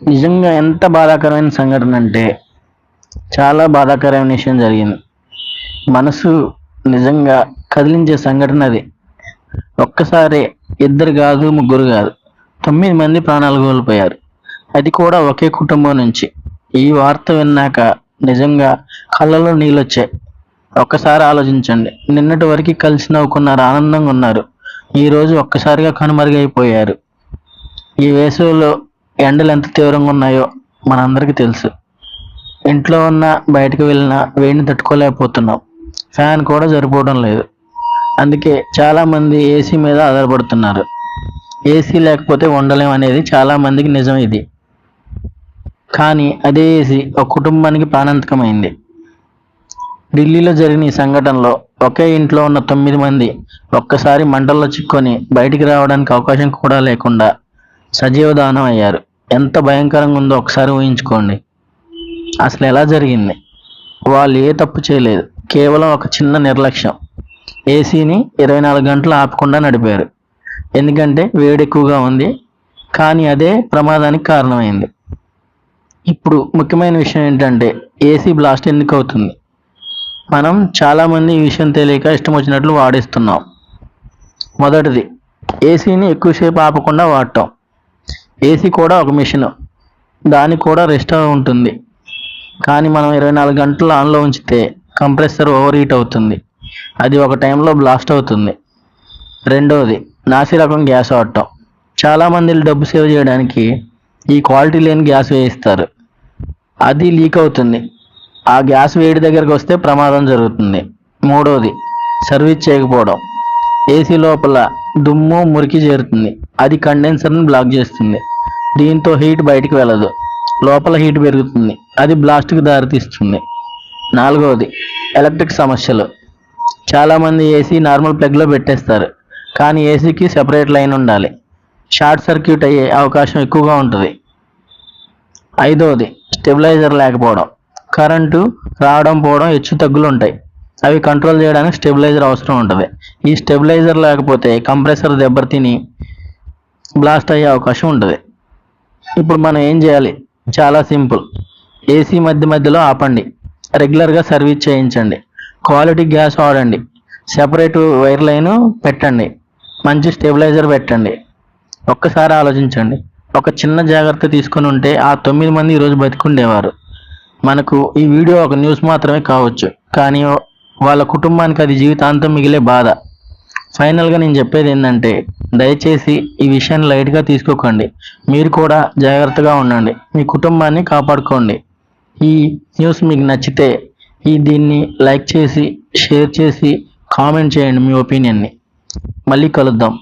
నిజంగా ఎంత బాధాకరమైన సంఘటన అంటే చాలా బాధాకరమైన విషయం జరిగింది. మనసు నిజంగా కదిలించే సంఘటన అది. ఒక్కసారే ఇద్దరు కాదు, ముగ్గురు కాదు, 9 మంది ప్రాణాలు కోల్పోయారు. అది కూడా ఒకే కుటుంబం నుంచి. ఈ వార్త విన్నాక నిజంగా కళ్ళలో నీళ్ళొచ్చాయి. ఒక్కసారి ఆలోచించండి. నిన్నటి వరకు కలిసి నవ్వుకున్నారు, ఆనందంగా ఉన్నారు. ఈరోజు ఒక్కసారిగా కనుమరుగైపోయారు. ఈ వేసవిలో ఎండలు ఎంత తీవ్రంగా ఉన్నాయో మనందరికీ తెలుసు. ఇంట్లో ఉన్న బయటకు వెళ్ళినా వేడిని తట్టుకోలేకపోతున్నాం. ఫ్యాన్ కూడా సరిపోవడం లేదు. అందుకే చాలా మంది ఏసీ మీద ఆధారపడుతున్నారు. ఏసీ లేకపోతే ఉండలేం అనేది చాలా మందికి నిజం ఇది. కానీ అదే ఏసీ ఒక కుటుంబానికి ప్రాణాంతకమైంది. ఢిల్లీలో జరిగిన ఈ సంఘటనలో ఒకే ఇంట్లో ఉన్న 9 మంది ఒక్కసారి మంటల్లో చిక్కుకొని బయటికి రావడానికి అవకాశం కూడా లేకుండా సజీవదానం అయ్యారు. ఎంత భయంకరంగా ఉందో ఒకసారి ఊహించుకోండి. అసలు ఎలా జరిగింది? వాళ్ళు ఏ తప్పు చేయలేదు. కేవలం ఒక చిన్న నిర్లక్ష్యం. ఏసీని 24 గంటలు ఆపకుండా నడిపారు. ఎందుకంటే వేడి ఎక్కువగా ఉంది. కానీ అదే ప్రమాదానికి కారణమైంది. ఇప్పుడు ముఖ్యమైన విషయం ఏంటంటే ఏసీ బ్లాస్ట్ ఎందుకు అవుతుంది? మనం చాలామంది ఈ విషయం తెలియక ఇష్టం వచ్చినట్లు వాడేస్తున్నాం. మొదటిది, ఏసీని ఎక్కువసేపు ఆపకుండా వాడటం. ఏసీ కూడా ఒక మిషన్, దానికి కూడా రెస్ట్ ఉంటుంది. కానీ మనం 24 గంటలు ఆన్లో ఉంచితే కంప్రెసర్ ఓవర్ హీట్ అవుతుంది. అది ఒక టైంలో బ్లాస్ట్ అవుతుంది. రెండవది, నాసి రకం గ్యాస్ వాడటం. చాలామంది డబ్బు సేవ్ చేయడానికి ఈ క్వాలిటీ లేని గ్యాస్ వేయిస్తారు. అది లీక్ అవుతుంది. ఆ గ్యాస్ వేడి దగ్గరకు వస్తే ప్రమాదం జరుగుతుంది. మూడవది, సర్వీస్ చేయకపోవడం. ఏసీ లోపల దుమ్ము, మురికి చేరుతుంది. అది కండెన్సర్ని బ్లాక్ చేస్తుంది. దీంతో హీట్ బయటికి వెళ్ళదు, లోపల హీట్ పెరుగుతుంది. అది బ్లాస్ట్కి దారితీస్తుంది. నాలుగవది, ఎలక్ట్రిక్ సమస్యలు. చాలామంది ఏసీ నార్మల్ ప్లగ్లో పెట్టేస్తారు. కానీ ఏసీకి సెపరేట్ లైన్ ఉండాలి. షార్ట్ సర్క్యూట్ అయ్యే అవకాశం ఎక్కువగా ఉంటుంది. ఐదవది, స్టెబిలైజర్ లేకపోవడం. కరెంటు రావడం పోవడం హెచ్చు తగ్గులు ఉంటాయి. అవి కంట్రోల్ చేయడానికి స్టెబిలైజర్ అవసరం ఉంటుంది. ఈ స్టెబిలైజర్ లేకపోతే కంప్రెసర్ దెబ్బతిని బ్లాస్ట్ అయ్యే అవకాశం ఉంటుంది. ఇప్పుడు మనం ఏం చేయాలి? చాలా సింపుల్. ఏసీ మధ్య మధ్యలో ఆపండి. రెగ్యులర్గా సర్వీస్ చేయించండి. క్వాలిటీ గ్యాస్ వాడండి. సెపరేట్ వైర్ లైన్ పెట్టండి. మంచి స్టెబిలైజర్ పెట్టండి. ఒక్కసారి ఆలోచించండి. ఒక చిన్న జాగ్రత్త తీసుకుని ఉంటే ఆ 9 మంది ఈరోజు బతికుండేవారు. మనకు ఈ వీడియో ఒక న్యూస్ మాత్రమే కావచ్చు, కానీ వాళ్ళ కుటుంబానికి అది జీవితాంతం మిగిలే బాధ. ఫైనల్గా నేను చెప్పేది ఏంటంటే దయచేసి ఈ విషయాన్ని లైట్గా తీసుకోకండి. మీరు కూడా జాగ్రత్తగా ఉండండి. మీ కుటుంబాన్ని కాపాడుకోండి. ఈ న్యూస్ మీకు నచ్చితే దీన్ని లైక్ చేసి, షేర్ చేసి, కామెంట్ చేయండి మీ ఒపీనియన్ని. మళ్ళీ కలుద్దాం.